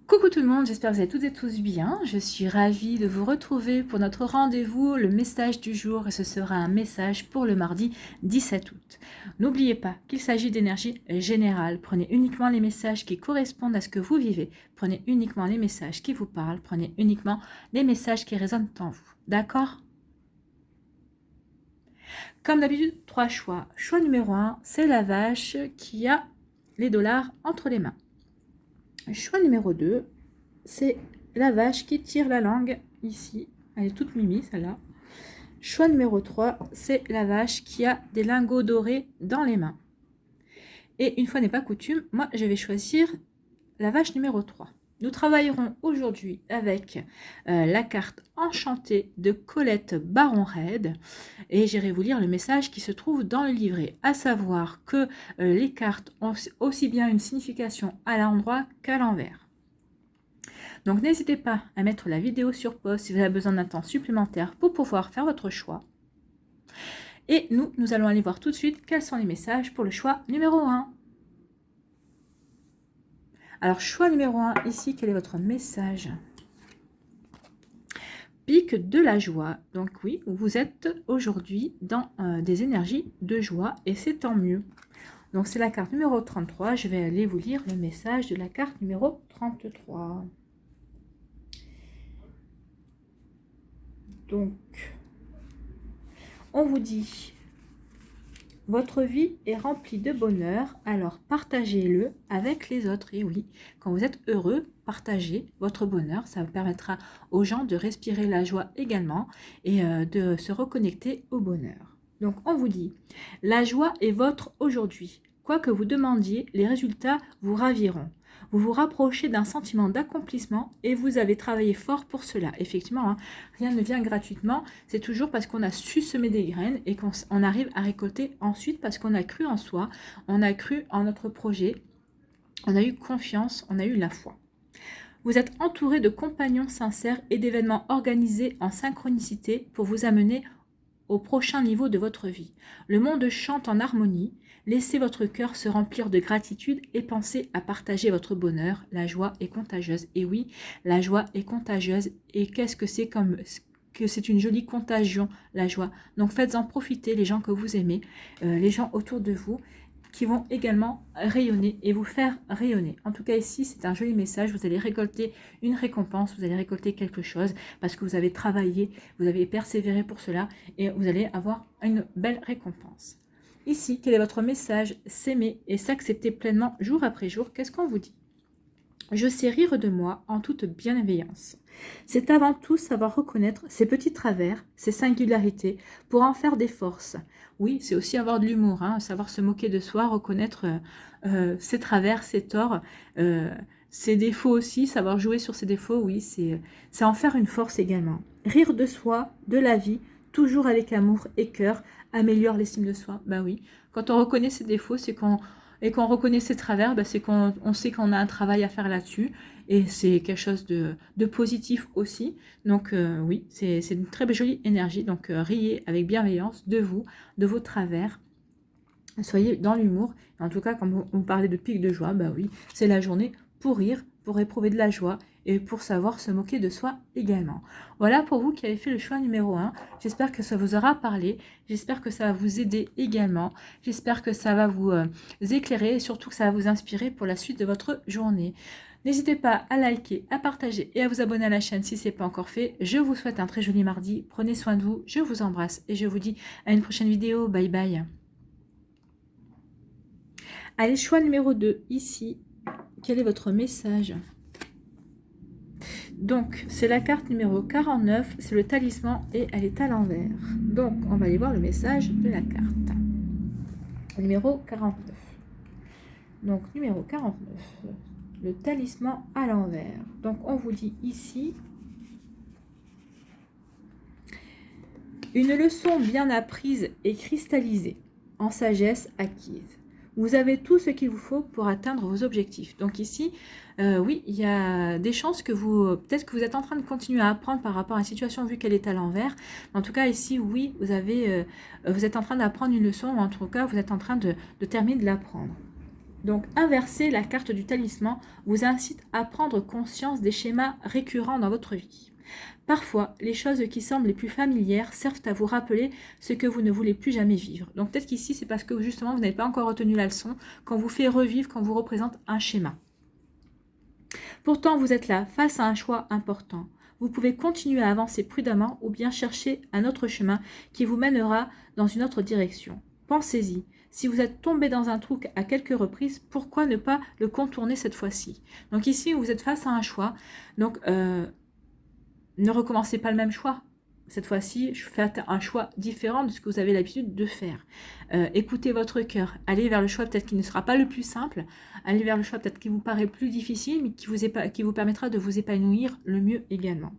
Coucou tout le monde, j'espère que vous allez toutes et tous bien. Je suis ravie de vous retrouver pour notre rendez-vous, le message du jour, et ce sera un message pour le mardi 17 août. N'oubliez pas qu'il s'agit d'énergie générale. Prenez uniquement les messages qui correspondent à ce que vous vivez. Prenez uniquement les messages qui vous parlent. Prenez uniquement les messages qui résonnent en vous. D'accord ? Comme d'habitude, 3 choix. Choix numéro 1, c'est la vache qui a les dollars entre les mains. Choix numéro 2, c'est la vache qui tire la langue ici. Elle est toute mimi, celle-là. Choix numéro 3, c'est la vache qui a des lingots dorés dans les mains. Et une fois n'est pas coutume, moi, je vais choisir la vache numéro 3. Nous travaillerons aujourd'hui avec la carte enchantée de Colette Baron-Raid et j'irai vous lire le message qui se trouve dans le livret, à savoir que les cartes ont aussi bien une signification à l'endroit qu'à l'envers. Donc n'hésitez pas à mettre la vidéo sur pause si vous avez besoin d'un temps supplémentaire pour pouvoir faire votre choix. Et nous allons aller voir tout de suite quels sont les messages pour le choix numéro 1. Alors, choix numéro 1, ici, quel est votre message? Pique de la joie. Donc oui, vous êtes aujourd'hui dans des énergies de joie et c'est tant mieux. Donc c'est la carte numéro 33. Je vais aller vous lire le message de la carte numéro 33. Donc, on vous dit... Votre vie est remplie de bonheur, alors partagez-le avec les autres. Et oui, quand vous êtes heureux, partagez votre bonheur. Ça permettra aux gens de respirer la joie également et de se reconnecter au bonheur. Donc, on vous dit, la joie est votre aujourd'hui. Quoi que vous demandiez, les résultats vous raviront. Vous vous rapprochez d'un sentiment d'accomplissement et vous avez travaillé fort pour cela. Effectivement, hein, rien ne vient gratuitement. C'est toujours parce qu'on a su semer des graines et qu'on arrive à récolter ensuite parce qu'on a cru en soi, on a cru en notre projet, on a eu confiance, on a eu la foi. Vous êtes entouré de compagnons sincères et d'événements organisés en synchronicité pour vous amener au prochain niveau de votre vie. Le monde chante en harmonie. Laissez votre cœur se remplir de gratitude et pensez à partager votre bonheur. La joie est contagieuse. Et oui, la joie est contagieuse. Et qu'est-ce que c'est comme que c'est une jolie contagion, la joie. Donc faites-en profiter les gens que vous aimez, les gens autour de vous, qui vont également rayonner et vous faire rayonner. En tout cas ici, c'est un joli message. Vous allez récolter une récompense, vous allez récolter quelque chose parce que vous avez travaillé, vous avez persévéré pour cela et vous allez avoir une belle récompense. Ici, quel est votre message? S'aimer et s'accepter pleinement jour après jour. Qu'est-ce qu'on vous dit? Je sais rire de moi en toute bienveillance. C'est avant tout savoir reconnaître ses petits travers, ses singularités, pour en faire des forces. Oui, c'est aussi avoir de l'humour, hein, savoir se moquer de soi, reconnaître ses travers, ses torts, ses défauts aussi, savoir jouer sur ses défauts, oui, c'est en faire une force également. Rire de soi, de la vie, toujours avec amour et cœur, améliore l'estime de soi. Ben oui, quand on reconnaît ses défauts, c'est qu'on reconnaît ses travers, ben c'est qu'on sait qu'on a un travail à faire là-dessus. Et c'est quelque chose de positif aussi. Donc oui, c'est une très jolie énergie. Donc riez avec bienveillance de vous, de vos travers. Soyez dans l'humour. En tout cas, quand vous parlez de pic de joie, bah oui, c'est la journée pour rire, pour éprouver de la joie et pour savoir se moquer de soi également. Voilà pour vous qui avez fait le choix numéro 1. J'espère que ça vous aura parlé. J'espère que ça va vous aider également. J'espère que ça va vous éclairer et surtout que ça va vous inspirer pour la suite de votre journée. N'hésitez pas à liker, à partager et à vous abonner à la chaîne si ce n'est pas encore fait. Je vous souhaite un très joli mardi. Prenez soin de vous. Je vous embrasse et je vous dis à une prochaine vidéo. Bye bye. Allez, choix numéro 2, ici. Quel est votre message? Donc, c'est la carte numéro 49, c'est le talisman et elle est à l'envers. Donc, on va aller voir le message de la carte. Numéro 49. Donc, numéro 49, le talisman à l'envers. Donc, on vous dit ici, une leçon bien apprise et cristallisée, en sagesse acquise. Vous avez tout ce qu'il vous faut pour atteindre vos objectifs. Donc ici, oui, il y a des chances que peut-être que vous êtes en train de continuer à apprendre par rapport à la situation vu qu'elle est à l'envers. En tout cas, ici, oui, vous êtes en train d'apprendre une leçon, ou en tout cas, vous êtes en train de terminer de l'apprendre. Donc, inverser la carte du talisman vous incite à prendre conscience des schémas récurrents dans votre vie. Parfois, les choses qui semblent les plus familières servent à vous rappeler ce que vous ne voulez plus jamais vivre. Donc peut-être qu'ici, c'est parce que justement, vous n'avez pas encore retenu la leçon, qu'on vous fait revivre, qu'on vous représente un schéma. Pourtant, vous êtes là, face à un choix important. Vous pouvez continuer à avancer prudemment ou bien chercher un autre chemin qui vous mènera dans une autre direction. Pensez-y. Si vous êtes tombé dans un trou à quelques reprises, pourquoi ne pas le contourner cette fois-ci? Donc ici, vous êtes face à un choix. Donc, ne recommencez pas le même choix. Cette fois-ci, faites un choix différent de ce que vous avez l'habitude de faire. Écoutez votre cœur. Allez vers le choix peut-être qui ne sera pas le plus simple. Allez vers le choix peut-être qui vous paraît plus difficile, mais qui vous permettra de vous épanouir le mieux également.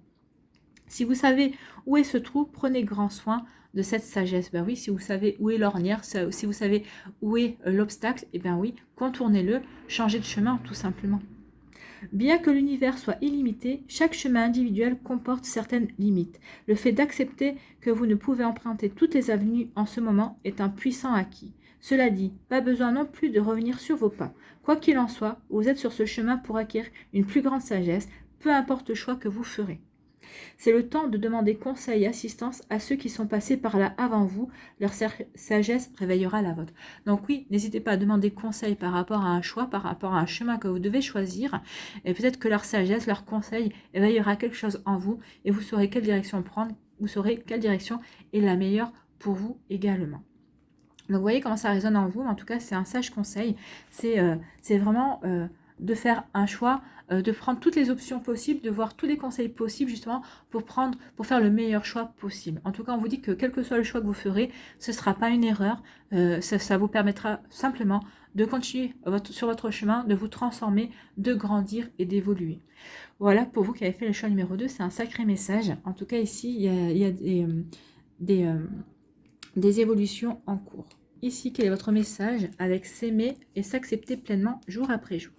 Si vous savez où est ce trou, prenez grand soin de cette sagesse. Ben oui, si vous savez où est l'ornière, si vous savez où est l'obstacle, et bien oui, contournez-le, changez de chemin tout simplement. Bien que l'univers soit illimité, chaque chemin individuel comporte certaines limites. Le fait d'accepter que vous ne pouvez emprunter toutes les avenues en ce moment est un puissant acquis. Cela dit, pas besoin non plus de revenir sur vos pas. Quoi qu'il en soit, vous êtes sur ce chemin pour acquérir une plus grande sagesse, peu importe le choix que vous ferez. C'est le temps de demander conseil et assistance à ceux qui sont passés par là avant vous. Leur sagesse réveillera la vôtre. Donc oui, n'hésitez pas à demander conseil par rapport à un choix, par rapport à un chemin que vous devez choisir. Et peut-être que leur sagesse, leur conseil éveillera quelque chose en vous et vous saurez quelle direction prendre. Vous saurez quelle direction est la meilleure pour vous également. Donc vous voyez comment ça résonne en vous. En tout cas, c'est un sage conseil. C'est vraiment de faire un choix, de prendre toutes les options possibles, de voir tous les conseils possibles justement pour faire le meilleur choix possible. En tout cas, on vous dit que quel que soit le choix que vous ferez, ce ne sera pas une erreur. Ça vous permettra simplement de continuer sur votre chemin, de vous transformer, de grandir et d'évoluer. Voilà, pour vous qui avez fait le choix numéro 2, c'est un sacré message. En tout cas, ici, il y a des évolutions en cours. Ici, quel est votre message avec s'aimer et s'accepter pleinement jour après jour?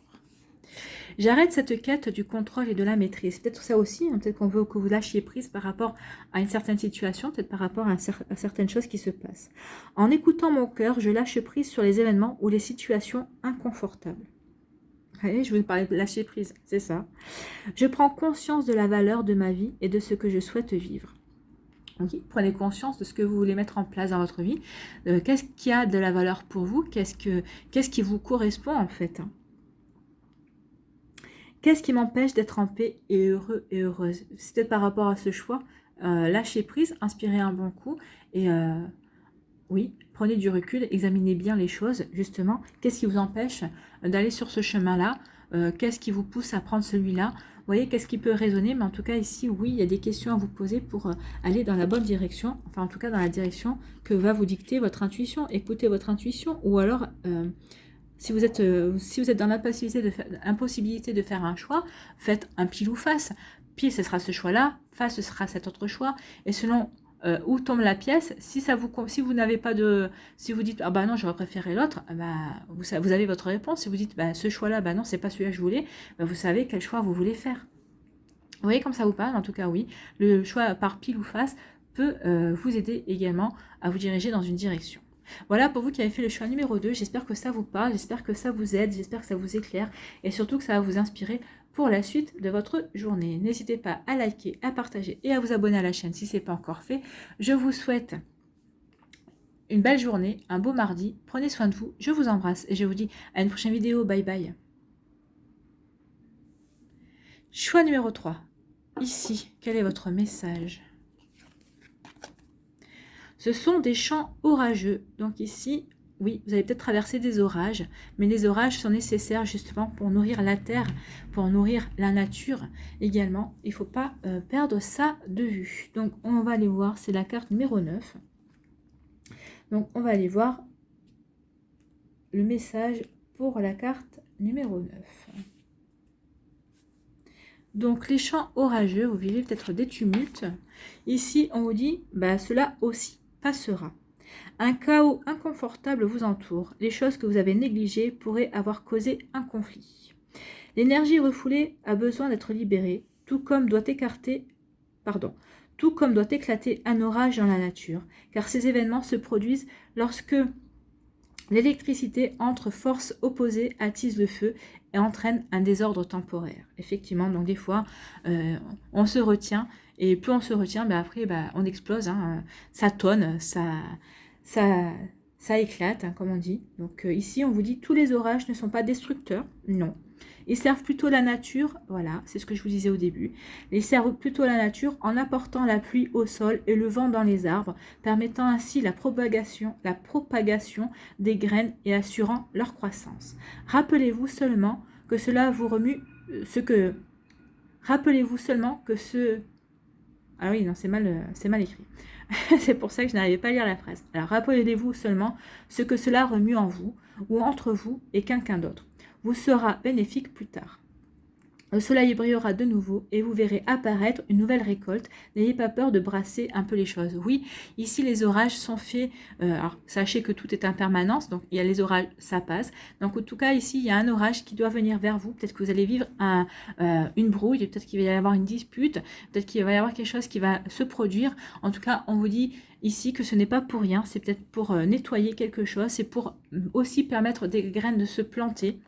J'arrête cette quête du contrôle et de la maîtrise. Peut-être ça aussi, hein, peut-être qu'on veut que vous lâchiez prise par rapport à une certaine situation, peut-être par rapport à certaines choses qui se passent. En écoutant mon cœur, je lâche prise sur les événements ou les situations inconfortables. Allez, je vous parlais de lâcher prise, c'est ça. Je prends conscience de la valeur de ma vie et de ce que je souhaite vivre. Okay. Prenez conscience de ce que vous voulez mettre en place dans votre vie. Qu'est-ce qui a de la valeur pour vous? Qu'est-ce qui vous correspond en fait? Qu'est-ce qui m'empêche d'être en paix et heureux et heureuse? C'est peut-être par rapport à ce choix. Lâchez prise, inspirez un bon coup et oui, prenez du recul, examinez bien les choses justement. Qu'est-ce qui vous empêche d'aller sur ce chemin-là? Qu'est-ce qui vous pousse à prendre celui-là? Vous voyez, qu'est-ce qui peut résonner? Mais en tout cas, ici, oui, il y a des questions à vous poser pour aller dans la bonne direction. Enfin, en tout cas, dans la direction que va vous dicter votre intuition. Écoutez votre intuition. Ou alors, si vous êtes dans l'impossibilité de faire un choix, faites un pile ou face. Pile, ce sera ce choix-là. Face, ce sera cet autre choix. Et selon où tombe la pièce, si vous n'avez pas de... Si vous dites, ah bah non, j'aurais préféré l'autre, bah, vous avez votre réponse. Si vous dites, bah, ce choix-là, bah non, c'est pas celui-là que je voulais, bah, vous savez quel choix vous voulez faire. Vous voyez comme ça vous parle, en tout cas oui. Le choix par pile ou face peut vous aider également à vous diriger dans une direction. Voilà pour vous qui avez fait le choix numéro 2. J'espère que ça vous parle, j'espère que ça vous aide, j'espère que ça vous éclaire et surtout que ça va vous inspirer pour la suite de votre journée. N'hésitez pas à liker, à partager et à vous abonner à la chaîne si ce n'est pas encore fait. Je vous souhaite une belle journée, un beau mardi. Prenez soin de vous, je vous embrasse et je vous dis à une prochaine vidéo. Bye bye. Choix numéro 3. Ici, quel est votre message? Ce sont des champs orageux. Donc ici, oui, vous allez peut-être traverser des orages, mais les orages sont nécessaires justement pour nourrir la terre, pour nourrir la nature également. Il ne faut pas perdre ça de vue. Donc on va aller voir, c'est la carte numéro 9. Donc on va aller voir le message pour la carte numéro 9. Donc les champs orageux, vous vivez peut-être des tumultes. Ici, on vous dit, bah, cela aussi passera. Un chaos inconfortable vous entoure. Les choses que vous avez négligées pourraient avoir causé un conflit. L'énergie refoulée a besoin d'être libérée, tout comme doit éclater un orage dans la nature, car ces événements se produisent lorsque L'électricité entre forces opposées attise le feu et entraîne un désordre temporaire. Effectivement, donc des fois, on se retient, et plus on se retient, après, on explose, hein, ça tonne, ça, ça éclate, hein, comme on dit. Donc ici, on vous dit, tous les orages ne sont pas destructeurs, non. Ils servent plutôt la nature, voilà, c'est ce que je vous disais au début. Ils servent plutôt la nature en apportant la pluie au sol et le vent dans les arbres, permettant ainsi la propagation des graines et assurant leur croissance. Rappelez-vous seulement que cela vous remue Rappelez-vous seulement que ce... Ah oui, non, c'est mal écrit. C'est pour ça que je n'arrivais pas à lire la phrase. Alors, rappelez-vous seulement ce que cela remue en vous ou entre vous et quelqu'un d'autre. Vous sera bénéfique plus tard. Le soleil brillera de nouveau et vous verrez apparaître une nouvelle récolte. N'ayez pas peur de brasser un peu les choses. Oui, ici les orages sont faits. Alors sachez que tout est en permanence, donc il y a les orages, ça passe. Donc en tout cas ici il y a un orage qui doit venir vers vous. Peut-être que vous allez vivre une brouille, peut-être qu'il va y avoir une dispute, peut-être qu'il va y avoir quelque chose qui va se produire. En tout cas, on vous dit ici que ce n'est pas pour rien. C'est peut-être pour nettoyer quelque chose. C'est pour aussi permettre des graines de se planter.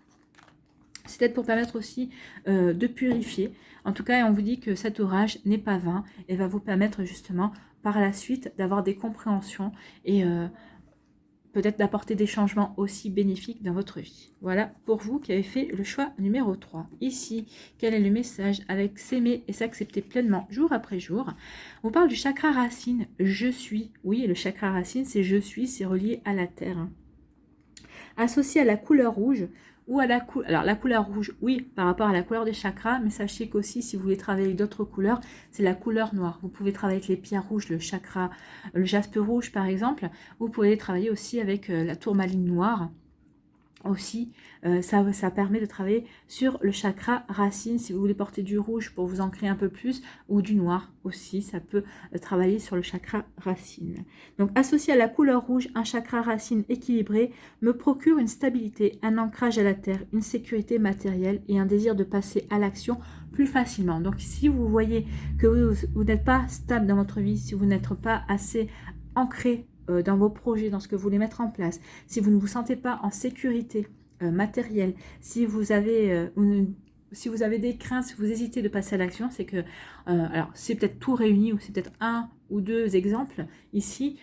C'est peut-être pour permettre aussi de purifier. En tout cas, on vous dit que cet orage n'est pas vain et va vous permettre justement par la suite d'avoir des compréhensions et peut-être d'apporter des changements aussi bénéfiques dans votre vie. Voilà pour vous qui avez fait le choix numéro 3. Ici, quel est le message avec s'aimer et s'accepter pleinement jour après jour? On parle du chakra racine, je suis. Oui, le chakra racine, c'est je suis, c'est relié à la terre. Associé à la couleur rouge, ou à la couleur, alors la couleur rouge, oui, par rapport à la couleur des chakras, mais sachez qu'aussi, si vous voulez travailler avec d'autres couleurs, c'est la couleur noire. Vous pouvez travailler avec les pierres rouges, le chakra, le jaspe rouge par exemple. Vous pouvez travailler aussi avec la tourmaline noire. Aussi, ça permet de travailler sur le chakra racine. Si vous voulez porter du rouge pour vous ancrer un peu plus, ou du noir aussi, ça peut travailler sur le chakra racine. Donc, associé à la couleur rouge, un chakra racine équilibré me procure une stabilité, un ancrage à la terre, une sécurité matérielle et un désir de passer à l'action plus facilement. Donc, si vous voyez que vous n'êtes pas stable dans votre vie, si vous n'êtes pas assez ancré dans vos projets, dans ce que vous voulez mettre en place, si vous ne vous sentez pas en sécurité matérielle, si vous avez des craintes, si vous hésitez de passer à l'action, c'est que, alors c'est peut-être tout réuni ou c'est peut-être un ou deux exemples ici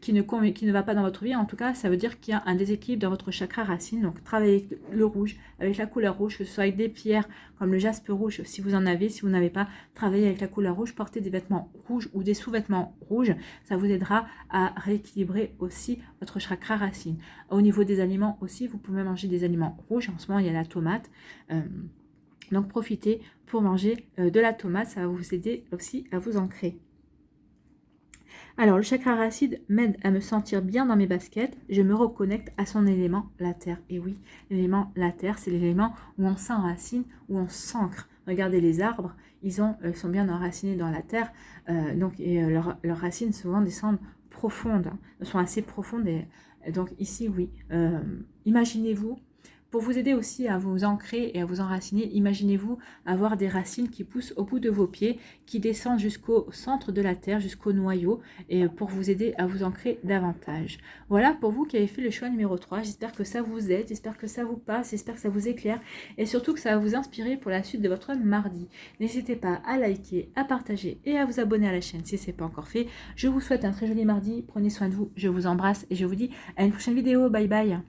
qui ne va pas dans votre vie. En tout cas, ça veut dire qu'il y a un déséquilibre dans votre chakra racine. Donc, travaillez avec le rouge, avec la couleur rouge, que ce soit avec des pierres comme le jaspe rouge, si vous en avez. Si vous n'avez pas, travaillez avec la couleur rouge, portez des vêtements rouges ou des sous-vêtements rouges. Ça vous aidera à rééquilibrer aussi votre chakra racine. Au niveau des aliments aussi, vous pouvez manger des aliments rouges. En ce moment, il y a la tomate. Donc, profitez pour manger de la tomate. Ça va vous aider aussi à vous ancrer. Alors, le chakra racine m'aide à me sentir bien dans mes baskets. Je me reconnecte à son élément, la terre. Et oui, l'élément, la terre, c'est l'élément où on s'enracine, où on s'ancre. Regardez les arbres, ils sont bien enracinés dans la terre. Leurs racines souvent descendent profondes, hein, sont assez profondes. Donc ici, oui, imaginez-vous. Pour vous aider aussi à vous ancrer et à vous enraciner, imaginez-vous avoir des racines qui poussent au bout de vos pieds, qui descendent jusqu'au centre de la terre, jusqu'au noyau, et pour vous aider à vous ancrer davantage. Voilà pour vous qui avez fait le choix numéro 3. J'espère que ça vous aide, j'espère que ça vous passe, j'espère que ça vous éclaire, et surtout que ça va vous inspirer pour la suite de votre mardi. N'hésitez pas à liker, à partager et à vous abonner à la chaîne si ce n'est pas encore fait. Je vous souhaite un très joli mardi, prenez soin de vous, je vous embrasse et je vous dis à une prochaine vidéo. Bye bye.